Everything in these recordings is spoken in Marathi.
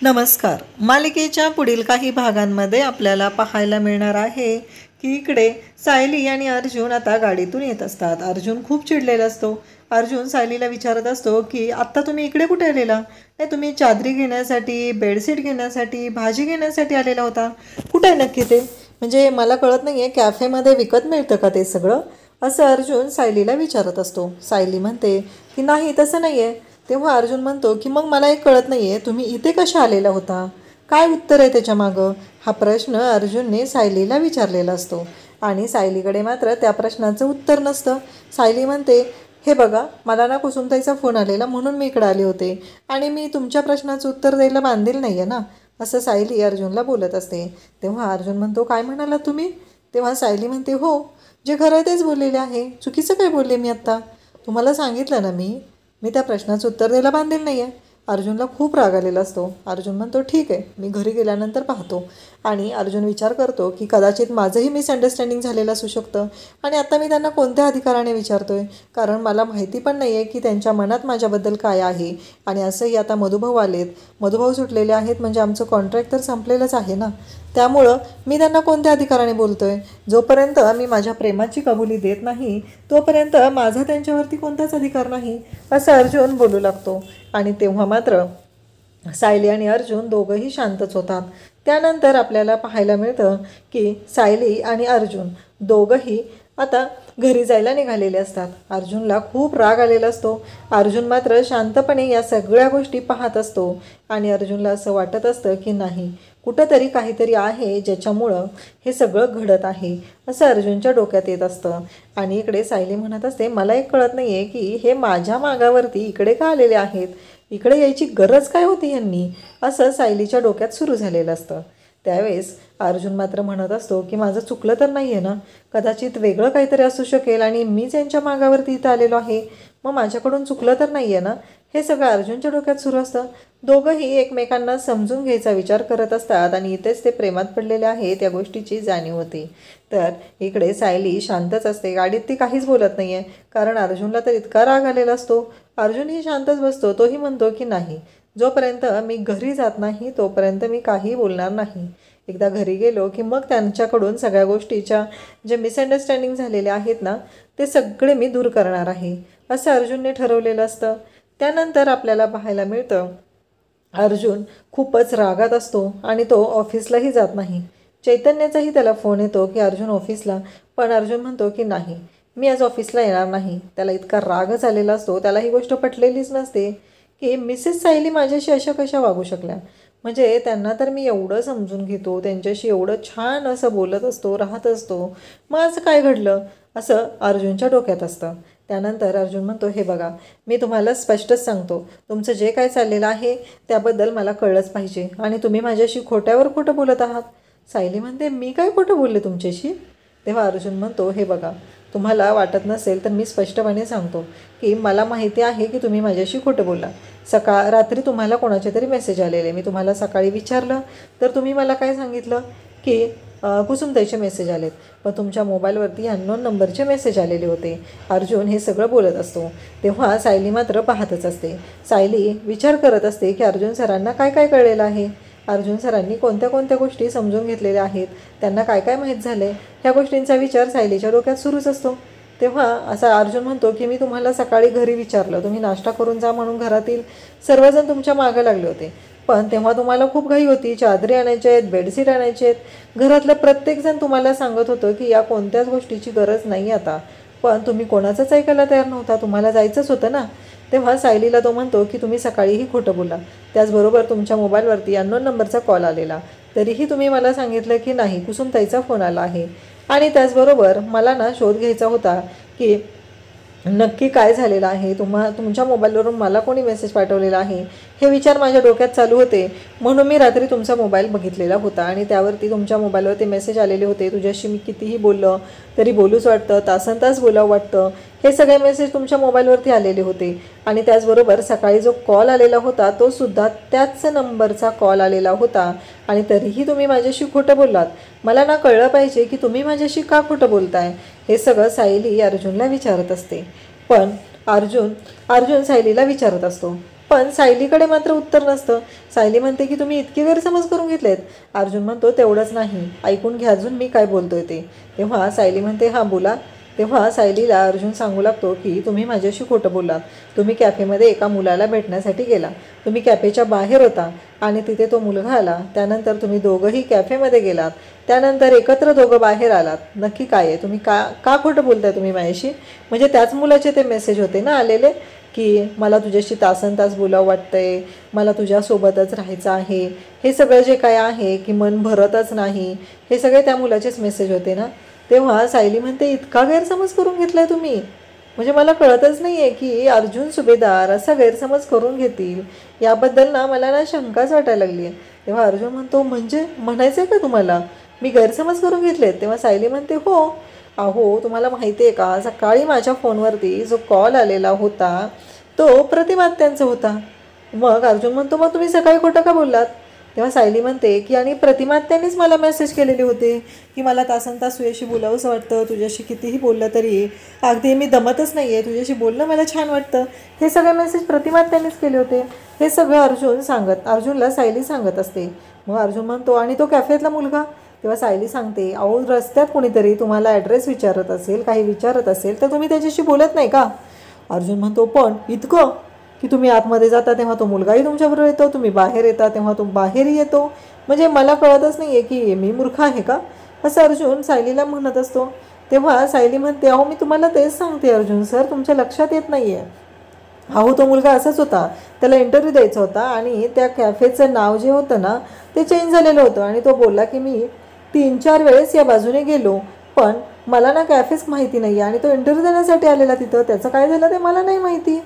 नमस्कार. मालिकेच्या पुढील काही भागांमध्ये आपल्याला पाहायला मिळणार आहे की इकडे सायली आणि अर्जुन आता गाडीतून येत असतात. अर्जुन खूप चिडलेला असतो. अर्जुन सायलीला विचारत असतो की आत्ता तुम्ही इकडे कुठे आलेला? नाही, तुम्ही चादरी घेण्यासाठी, बेडशीट घेण्यासाठी, भाजी घेण्यासाठी आलेला होता. कुठे आहे नक्की ते? म्हणजे मला कळत नाही आहे, कॅफेमध्ये विकत मिळतं का ते सगळं? असं अर्जुन सायलीला विचारत असतो. सायली म्हणते की नाही, तसं नाही आहे. तेव्हा अर्जुन म्हणतो की मग मला एक कळत नाही आहे, तुम्ही इथे कशा आलेला होता? काय उत्तर आहे त्याच्यामागं? हा प्रश्न अर्जुनने सायलीला विचारलेला असतो आणि सायलीकडे मात्र त्या प्रश्नाचं उत्तर नसतं. सायली म्हणते, हे बघा, मला ना कुसुमताईचा फोन आलेला म्हणून मी इकडे आले होते आणि मी तुमच्या प्रश्नाचं उत्तर द्यायला बांधील नाही आहे ना, असं सायली अर्जुनला बोलत असते. तेव्हा अर्जुन म्हणतो, काय म्हणाला तुम्ही? तेव्हा सायली म्हणते, हो, जे खरं आहे तेच बोललेले आहे. चुकीचं काय बोलले मी आत्ता? तुम्हाला सांगितलं ना मी त्या प्रश्नाचं उत्तर द्यायला बांधील नाही आहे. अर्जुनला खूप राग आलेला असतो. अर्जुन म्हणतो, ठीक आहे, मी घरी गेल्यानंतर पाहतो. आणि अर्जुन विचार करतो की कदाचित माझंही मिसअंडरस्टँडिंग झालेलं असू शकतं आणि आता मी त्यांना कोणत्या अधिकाराने विचारतोय, कारण मला माहिती पण नाही आहे की त्यांच्या मनात माझ्याबद्दल काय आहे. आणि असंही आता मधुभाऊ आलेत, मधुभाऊ सुटलेले आहेत, म्हणजे आमचं कॉन्ट्रॅक्ट तर संपलेलंच आहे ना. त्यामुळं मी त्यांना कोणत्या अधिकाराने बोलतोय? जोपर्यंत मी माझ्या प्रेमाची कबुली देत नाही तोपर्यंत माझा त्यांच्यावरती कोणताच अधिकार नाही, असं अर्जुन बोलू लागतो. आणि तेव्हा मात्र सायली आणि अर्जुन दोघंही शांतच होतात. त्यानंतर आपल्याला पाहायला मिळतं की सायली आणि अर्जुन दोघंही आता घरी जायला निघालेले असतात. अर्जुनला खूप राग आलेला असतो. अर्जुन मात्र शांतपणे या सगळ्या गोष्टी पाहत असतो आणि अर्जुनला असं वाटत असतं की नाही, कुठंतरी काहीतरी आहे ज्याच्यामुळं हे सगळं घडत आहे, असं अर्जुनच्या डोक्यात येत असतं. आणि इकडे सायली म्हणत असते, मला एक कळत नाही आहे की हे माझ्या मागावरती इकडे का आलेले आहेत, इकडे यायची गरज काय होती यांनी, असं सायलीच्या डोक्यात सुरू झालेलं असतं. त्यावेळेस अर्जुन मात्र म्हणत असतो की माझं चुकलं तर नाही आहे ना, कदाचित वेगळं काहीतरी असू शकेल आणि मीच यांच्या मागावरती इथं आलेलो आहे, मग माझ्याकडून चुकलं तर नाही आहे ना, हे सगळं अर्जुनच्या डोक्यात सुरू असतं. दोघंही एकमेकांना समजून घ्यायचा विचार करत असतात आणि इथेच ते प्रेमात पडलेले आहेत या गोष्टीची जाणीव होती. तर इकडे सायली शांतच असते. गाडीत ती काहीच बोलत नाही आहे, कारण अर्जुनला तर इतका राग आलेला असतो. अर्जुनही शांतच बसतो. तोही म्हणतो की नाही, जोपर्यंत मी घरी जात नाही तोपर्यंत मी काही बोलणार नाही. एकदा घरी गेलो की मग त्यांच्याकडून सगळ्या गोष्टीच्या जे मिसअंडरस्टँडिंग झालेले आहेत ना, ते सगळे मी दूर करणार आहे, असं अर्जुनने ठरवलेलं असतं. त्यानंतर आपल्याला पाहायला मिळतं अर्जुन खूपच रागात असतो आणि तो ऑफिसलाही जात नाही. चैतन्याचाही त्याला फोन येतो की अर्जुन ऑफिसला, पण अर्जुन म्हणतो की नाही, मी आज ऑफिसला येणार नाही. त्याला इतका रागच आलेला असतो. त्याला ही गोष्ट पटलेलीच नसते की मिसेस सायली माझ्याशी अशा कशा वागू शकल्या. म्हणजे त्यांना तर मी एवढं समजून घेतो, त्यांच्याशी एवढं छान असं बोलत असतो, राहत असतो, मग असं काय घडलं, असं अर्जुनच्या डोक्यात असतं. त्यानंतर अर्जुन म्हणतो, हे बघा, मी तुम्हाला स्पष्टच सांगतो, तुमचं जे काय चाललेलं आहे त्याबद्दल मला कळलंच पाहिजे आणि तुम्ही माझ्याशी खोट्यावर खोटं बोलत आहात. सायली म्हणते, मी काय खोटं बोलले तुमच्याशी? तेव्हा अर्जुन म्हणतो, हे बघा, तुम्हाला वाटत नसेल तर मी स्पष्टपणे सांगतो की मला माहिती आहे की तुम्ही माझ्याशी खोटं बोलला. रात्री तुम्हाला कोणाचे तरी मेसेज आलेले. मी तुम्हाला सकाळी विचारलं तर तुम्ही मला काय सांगितलं की कुसुमताईचे मेसेज आलेत, पण तुमच्या मोबाईलवरती अननोन नंबरचे मेसेज आलेले होते. अर्जुन हे सगळं बोलत असतो. तेव्हा सायली मात्र पाहतच असते. सायली विचार करत असते की अर्जुन सरांना काय काय कळलेलं आहे, अर्जुन सरांनी कोणत्या कोणत्या गोष्टी समजून घेतलेल्या आहेत, त्यांना काय काय माहीत झालं आहे, ह्या गोष्टींचा विचार सायलीच्या डोक्यात सुरूच असतो. तेव्हा असा अर्जुन म्हणतो की मी तुम्हाला सकाळी घरी विचारलं, तुम्ही नाश्ता करून जा म्हणून घरातील सर्वजण तुमच्या मागं लागले होते, पण तेव्हा तुम्हाला खूप घाई होती, चादरी आणायचे आहेत, बेडशीट आणायचे आहेत, घरातलं प्रत्येकजण तुम्हाला सांगत होतं की या कोणत्याच गोष्टीची गरज नाही आता, पण तुम्ही कोणाचंच ऐकायला तयार नव्हता, तुम्हाला जायचंच होतं ना. तेव्हा सायलीला तो म्हणतो की तुम्ही सकाळीही खोटं बोला, त्याचबरोबर तुमच्या मोबाईलवरती अननोन नंबरचा कॉल आलेला, तरीही तुम्ही मला सांगितलं की नाही, कुसुमताईचा फोन आला आहे. आणि त्याचबरोबर मला ना शोध घ्यायचा होता की नक्की काय झालेलं आहे, तुमच्या मोबाईलवरून मला कोणी मेसेज पाठवलेला आहे, हे विचार माझ्या डोक्यात चालू होते. म्हणून मी रात्री तुमचा मोबाईल बघितलेला होता आणि त्यावरती तुमच्या मोबाईलवरती मेसेज आलेले होते. तुझ्याशी मी कितीही बोललं तरी बोलूच वाटतं, तासनतास बोलावं वाटतं, हे सगळे मेसेज तुमच्या मोबाईलवरती आलेले होते. आणि त्याचबरोबर सकाळी जो कॉल आलेला होता तो सुद्धा त्याच नंबरचा कॉल आलेला होता आणि तरीही तुम्ही माझ्याशी खोटं बोललात. मला ना कळलं पाहिजे की तुम्ही माझ्याशी का खोटं बोलताय. हे सगळं सायली अर्जुनला विचारत असते. पण अर्जुन सायलीला विचारत असतो पण सायलीकडे मात्र उत्तर नसतं. सायली म्हणते की तुम्ही इतके गैरसमज करून घेतलेत. अर्जुन म्हणतो तेवढंच नाही, ऐकून घ्या अजून मी काय बोलतोय ते. तेव्हा सायली म्हणते हां बोला. तेव्हा सायलीला अर्जुन सांगू लागतो की तुम्ही माझ्याशी खोटं बोललात. तुम्ही कॅफेमध्ये एका मुलाला भेटण्यासाठी गेला. तुम्ही कॅफेच्या बाहेर होता आणि तिथे तो मुलगा आला. त्यानंतर तुम्ही दोघंही कॅफेमध्ये गेलात. त्यानंतर एकत्र दोघं बाहेर आलात. नक्की काय आहे? तुम्ही का खोटं बोलताय तुम्ही माझ्याशी? म्हणजे त्याच मुलाचे ते मेसेज होते ना आलेले की मला तुझ्याशी तासनतास बोलावं वाटतंय, मला तुझ्यासोबतच राहायचं आहे. हे सगळं जे काय आहे की मन भरतच नाही, हे सगळे त्या मुलाचेच मेसेज होते ना. तेव्हा सायली म्हणते इतका गैरसमज करून घेतलाय तुम्ही, म्हणजे मला कळतच नाही आहे की अर्जुन सुभेदार असा गैरसमज करून घेतील याबद्दल ना मला ना शंकाच वाटायला लागली आहे. तेव्हा अर्जुन म्हणतो म्हणजे म्हणायचं आहे का तुम्हाला मी गैरसमज करून घेतलेत? तेव्हा सायली म्हणते हो. अहो तुम्हाला माहिती आहे का, सकाळी माझ्या फोनवरती जो कॉल आलेला होता तो प्रतिमात्यांचा होता. मग अर्जुन म्हणतो मग तुम्ही सकाळी खोटं का बोललात? तेव्हा सायली म्हणते की आणि प्रतिमात्यांनीच मला मेसेज केलेले होते की मला तासनतास तुझ्याशी बोलावंसं वाटतं, तुझ्याशी कितीही बोललं तरी अगदी मी दमतच नाही आहे, तुझ्याशी बोलणं मला छान वाटतं. हे सगळे मेसेज प्रतिमात्यांनीच केले होते. हे सगळं अर्जुनला सायली सांगत असते. मग अर्जुन म्हणतो आणि तो कॅफेतला मुलगा? तेव्हा सायली सांगते अहो रस्त्यात कोणीतरी तुम्हाला ॲड्रेस विचारत असेल, काही विचारत असेल तर तुम्ही त्याच्याशी बोलत नाही का? अर्जुन म्हणतो पण इतकं की तुम्ही आतमध्ये जाता तेव्हा तो मुलगाही तुमच्याबरोबर येतो, तुम्ही बाहेर येता तेव्हा तो बाहेरही येतो, म्हणजे मला कळतच नाही आहे की मी मूर्ख आहे का, असं अर्जुन सायलीला म्हणत असतो. तेव्हा सायली म्हणते अहो मी तुम्हाला तेच सांगते अर्जुन सर, तुमच्या लक्षात येत नाही आहे. अहो तो मुलगा असाच होता, त्याला इंटरव्ह्यू द्यायचा होता आणि त्या कॅफेचं नाव जे होतं ना ते चेंज झालेलं होतं आणि तो बोलला की मी 3-4 वेळेस या बाजूने गेलो पण मला ना कॅफेच माहिती नाही आणि तो इंटरव्ह्यू देण्यासाठी आलेला तिथं, त्याचं काय झालं ते मला नाही माहिती.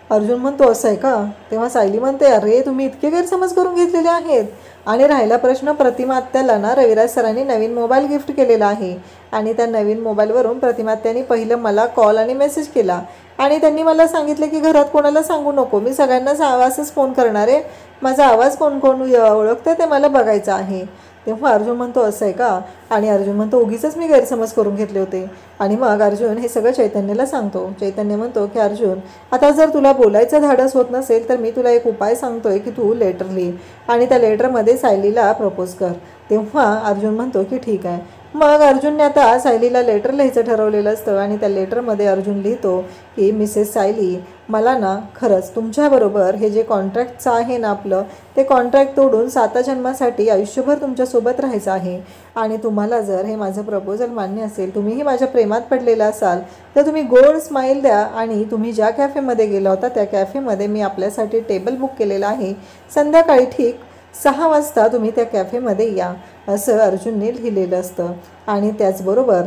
अर्जुन म्हणतो असं आहे का? तेव्हा सायली म्हणते अरे तुम्ही इतके गैरसमज करून घेतलेले आहेत. आणि राहिला प्रश्न प्रतिमात्याला ना रविराज सरांनी नवीन मोबाईल गिफ्ट केलेला आहे आणि त्या नवीन मोबाईलवरून प्रतिमात्यांनी पहिलं मला कॉल आणि मेसेज केला आणि त्यांनी मला सांगितलं की घरात कोणाला सांगू नको, मी सगळ्यांनाच आवाजच फोन करणार आहे, माझा आवाज कोण कोण ओळखतं ते मला बघायचं आहे. तेव्हा अर्जुन म्हणतो असं आहे का? आणि अर्जुन म्हणतो उगीच मी गैरसमज करून घेतले होते. आणि मग अर्जुन हे सगळं चैतन्यला सांगतो. चैतन्य म्हणतो की अर्जुन आता जर तुला बोलायचं धाडस होत नसेल तर मी तुला एक उपाय सांगतोय की तू लेटर लिही आणि त्या लेटरमध्ये सायलीला प्रपोज कर. तेव्हा अर्जुन म्हणतो की ठीक आहे. मग अर्जुनने आता सायलीला लेटर लिहायचं ठरवलेलं असतं आणि त्या लेटरमध्ये अर्जुन लिहितो की मिसेस सायली मला ना खरंच तुमच्याबरोबर हे जे कॉन्ट्रॅक्टचं आहे ना आपलं ते कॉन्ट्रॅक्ट तोडून 7 जन्मासाठी आयुष्यभर तुमच्यासोबत राहायचं आहे आणि तुम्हाला जर हे माझं प्रपोजल मान्य असेल, तुम्हीही माझ्या प्रेमात पडलेला असाल तर तुम्ही गोड स्माईल द्या आणि तुम्ही ज्या कॅफेमध्ये गेला होता त्या कॅफेमध्ये मी आपल्यासाठी टेबल बुक केलेला आहे, संध्याकाळी ठीक 6 वाजता तुम्ही त्या कॅफेमध्ये या, असं अर्जुनने लिहिलेलं असतं. आणि त्याचबरोबर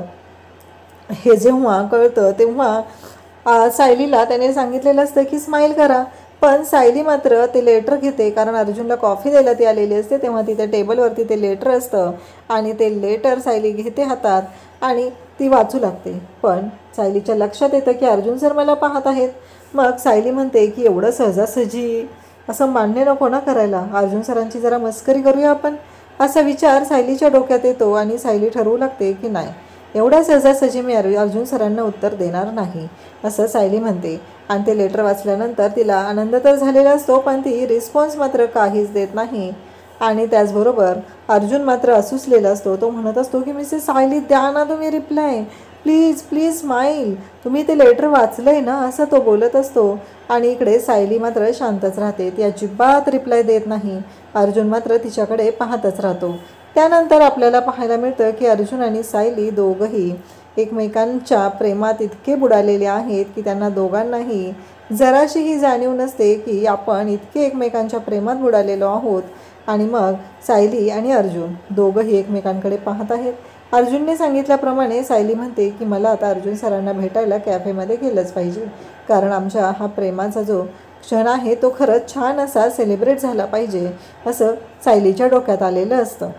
हे जेव्हा कळतं तेव्हा सायलीला त्याने सांगितलेलं असतं की स्माईल करा, पण सायली मात्र ते लेटर घेते कारण अर्जुनला कॉफी द्यायला ती आलेली असते. तेव्हा तिथे टेबलवरती ते लेटर असतं आणि ते लेटर सायली घेते हातात आणि ती वाचू लागते. पण सायलीच्या लक्षात येतं की अर्जुन सर मला पाहत आहेत. मग सायली म्हणते की एवढं सहजासहजी असं मान्य नको ना करायला, अर्जुन सरांची जरा मस्करी करूया आपण, असा विचार सायलीच्या डोक्यात येतो आणि सायली ठरवू लागते की नाही एवढ्या सहजासहजी मी अर्जुन सरांना उत्तर देणार नाही, असं सायली म्हणते. आणि ते लेटर वाचल्यानंतर तिला आनंद तर झालेला असतो पण ती रिस्पॉन्स मात्र काहीच देत नाही. आणि त्याचबरोबर अर्जुन मात्र असूसलेला असतो. तो म्हणत असतो की मिसेस सायली द्या ना तुम्ही रिप्लाय, प्लीज प्लीज स्माईल, तुम्ही ते लेटर वाचलं आहे ना, असं तो बोलत असतो. आणि इकडे सायली मात्र शांतच राहते, ती अजिबात रिप्लाय देत नाही. अर्जुन मात्र तिच्याकडे पाहतच राहतो. त्यानंतर आपल्याला पाहायला मिळतं की अर्जुन आणि सायली दोघंही एकमेकांच्या प्रेमात इतके बुडालेले आहेत की त्यांना दोघांनाही जराशीही जाणीव नसते की आपण इतके एकमेकांच्या प्रेमात बुडालेलो आहोत. आणि मग सायली आणि अर्जुन दोघंही एकमेकांकडे पाहत आहेत. अर्जुनने सांगितल्याप्रमाणे सायली म्हणते की मला आता अर्जुन सरांना भेटायला कॅफेमध्ये गेलंच पाहिजे कारण आमच्या हा प्रेमाचा जो क्षण आहे तो खरंच छान असा सेलिब्रेट झाला पाहिजे, असं सायलीच्या डोक्यात आलेलं असतं.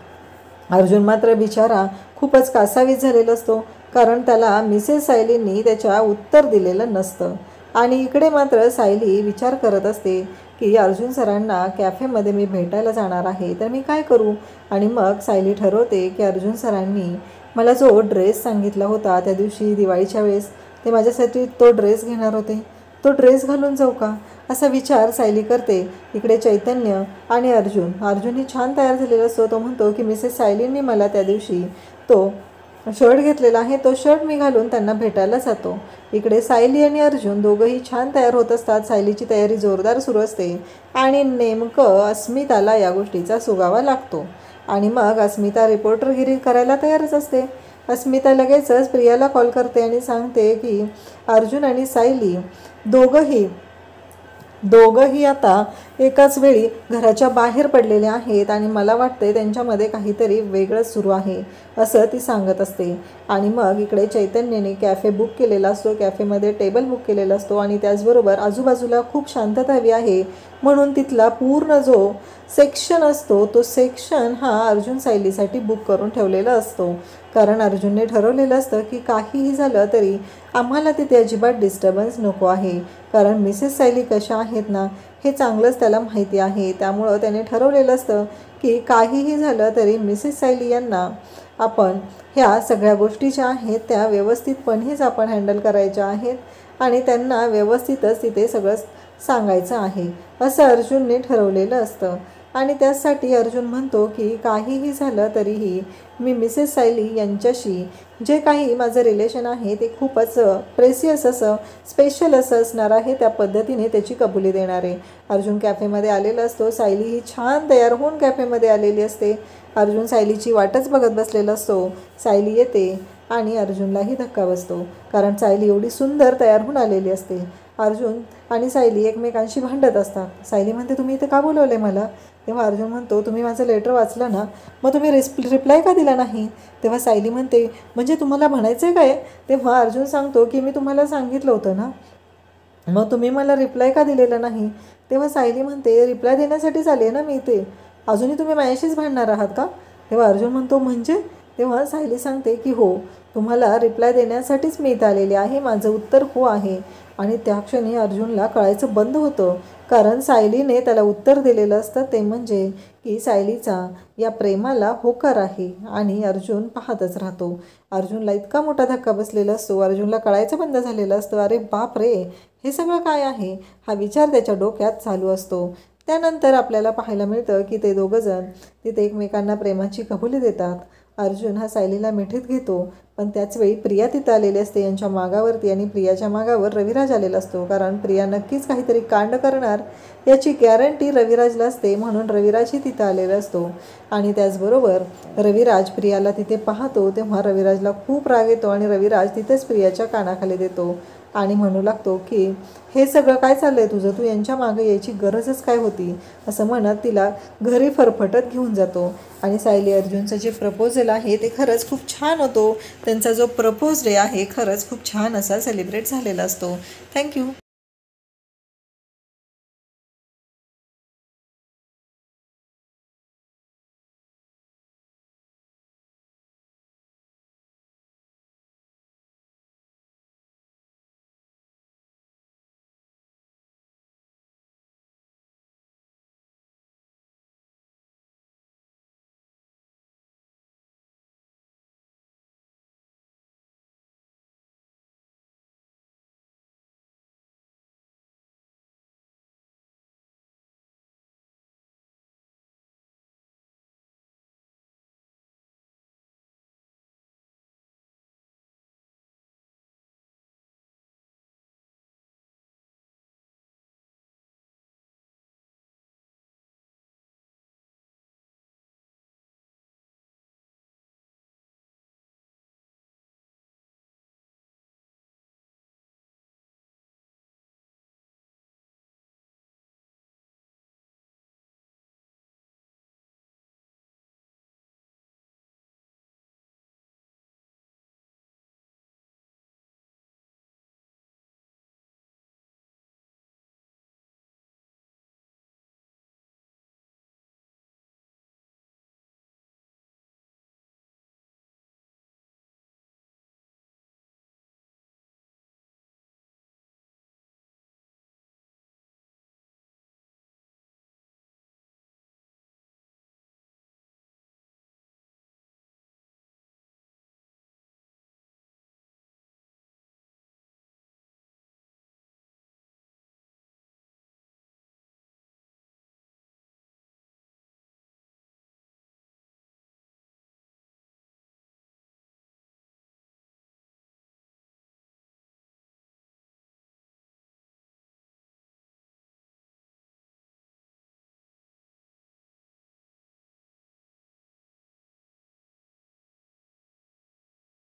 अर्जुन मात्र बिचारा खूपच कासावीस झालेला असतो कारण त्याला मिसेस सायलींनी त्याच्या उत्तर दिलेलं नसतं. आणि इकडे मात्र सायली विचार करत असते की अर्जुन सरांना कॅफेमध्ये मी भेटायला जाणार आहे तर मी काय करू. आणि मग सायली ठरवते की अर्जुन सरांनी मला जो ड्रेस सांगितला होता त्या दिवशी दिवाळीच्या वेळेस ते माझ्यासाठी तो ड्रेस घेणार होते तो ड्रेस घालून जाऊ का असा विचार सायली करते. इकडे चैतन्य आणि अर्जुनही छान तयार झालेला असतो. तो म्हणतो की मिसेस सायलींनी मला त्या दिवशी तो शर्ट घेतलेला आहे, तो शर्ट मी घालून त्यांना भेटायला जातो. इकडे सायली आणि अर्जुन दोघंही छान तयार होत असतात. सायलीची तयारी जोरदार सुरू असते आणि नेमकं अस्मिताला या गोष्टीचा सुगावा लागतो आणि मग अस्मिता रिपोर्टरगिरी करायला तयारच असते. अस्मिता लगेचच प्रियाला कॉल करते आणि सांगते की अर्जुन आणि सायली दोघंही आता एकाच वेळी घराच्या बाहेर पडलेले आहेत आणि मला वाटते त्यांच्यामध्ये काहीतरी वेगळंच सुरू आहे असं ती सांगत असते. आणि मग इकडे चैतन्यने कॅफे बुक केलेला असतो. कॅफेमध्ये टेबल बुक केलेला असतो आणि त्याचबरोबर आजूबाजूला खूप शांतता हवी आहे म्हणून तिथला पूर्ण जो सेक्शन असतो तो सेक्शन हा अर्जुन सायलीसाठी बुक करून ठेवलेला असतो. कारण अर्जुनने ठरवलेलं असतं की काहीही झालं तरी आम्हाला तिथे अजिबात डिस्टर्बन्स नको आहे. कारण मिसेस सायली कशा आहेत ना हे चांगलंच त्याला माहिती आहे. त्यामुळं त्याने ठरवलेलं असतं की काहीही झालं तरी मिसेस सायली यांना आपण ह्या सगळ्या गोष्टी ज्या आहेत त्या व्यवस्थितपणेच आपण हँडल करायच्या आहेत आणि त्यांना व्यवस्थितच तिथे सगळं सांगायचं आहे असं अर्जुनने ठरवलेलं असतं. आणि त्यासाठी अर्जुन म्हणतो की काहीही झालं तरीही मी मिसेस सायली यांच्याशी जे काही माझं रिलेशन आहे ते खूपच प्रेसियस असं स्पेशल असं असणार आहे. त्या पद्धतीने त्याची कबुली देणार आहे. अर्जुन कॅफेमध्ये आलेला असतो. सायली ही छान तयार होऊन कॅफेमध्ये आलेली असते. अर्जुन सायलीची वाटच बघत बसलेला असतो. सायली येते आणि अर्जुनलाही धक्का बसतो कारण सायली एवढी सुंदर तयार होऊन आलेली असते. अर्जुन आणि सायली एकमेकांशी भांडत असतात. सायली म्हणते तुम्ही इथे का बोलवले मला. तेव्हा अर्जुन म्हणतो तुम्ही माझं लेटर वाचलं ना मग तुम्ही रिप्लाय का दिला नाही. तेव्हा सायली म्हणते म्हणजे तुम्हाला म्हणायचं आहे काय. तेव्हा अर्जुन सांगतो की मी तुम्हाला सांगितलं होतं ना मग तुम्ही मला रिप्लाय का दिलेला नाही. तेव्हा सायली म्हणते रिप्लाय देण्यासाठीच आले ना मी इथे, अजूनही तुम्ही माझ्याशीच भांडणार आहात का. तेव्हा अर्जुन म्हणतो म्हणजे. तेव्हा सायली सांगते की हो तुम्हाला रिप्लाय देण्यासाठीच मी इथं आलेले आहे, माझं उत्तर हो आहे. आणि त्या क्षणी अर्जुनला कळायचं बंद होतं कारण सायलीने त्याला उत्तर दिलेलं असतं ते म्हणजे की सायलीचा या प्रेमाला होकार आहे. आणि अर्जुन पाहतच राहतो. अर्जुनला इतका मोठा धक्का बसलेला असतो. अर्जुनला कळायचं बंद झालेलं असतं. अरे बाप रे हे सगळं काय आहे हा विचार त्याच्या डोक्यात चालू असतो. त्यानंतर आपल्याला पाहायला मिळतं की ते दोघंजण तिथे एकमेकांना प्रेमाची कबुली देतात. अर्जुन हा सायलीला मिठीत घेतो पण त्याचवेळी प्रिया तिथं आलेली असते यांच्या मागावरती आणि प्रियाच्या मागावर रविराज आलेला असतो कारण प्रिया नक्कीच काहीतरी कांड करणार याची गॅरंटी रविराजला असते म्हणून रविराजही तिथं आलेला असतो. आणि त्याचबरोबर रविराज प्रियाला तिथे पाहतो तेव्हा रविराजला खूप राग येतो आणि रविराज तिथेच प्रियाच्या कानाखाली देतो आणि म्हणू लागतो की हे सगळं काय चाललं आहे तुझं, तू यांच्या मागे यायची गरजच काय होती असं म्हणत तिला घरी फरफटत घेऊन जातो. आणि सायली अर्जुनचं जे प्रपोजल आहे ते खरंच खूप छान होतो. त्यांचा जो प्रपोज डे आहे खरंच खूप छान असा सेलिब्रेट झालेला असतो. थँक्यू.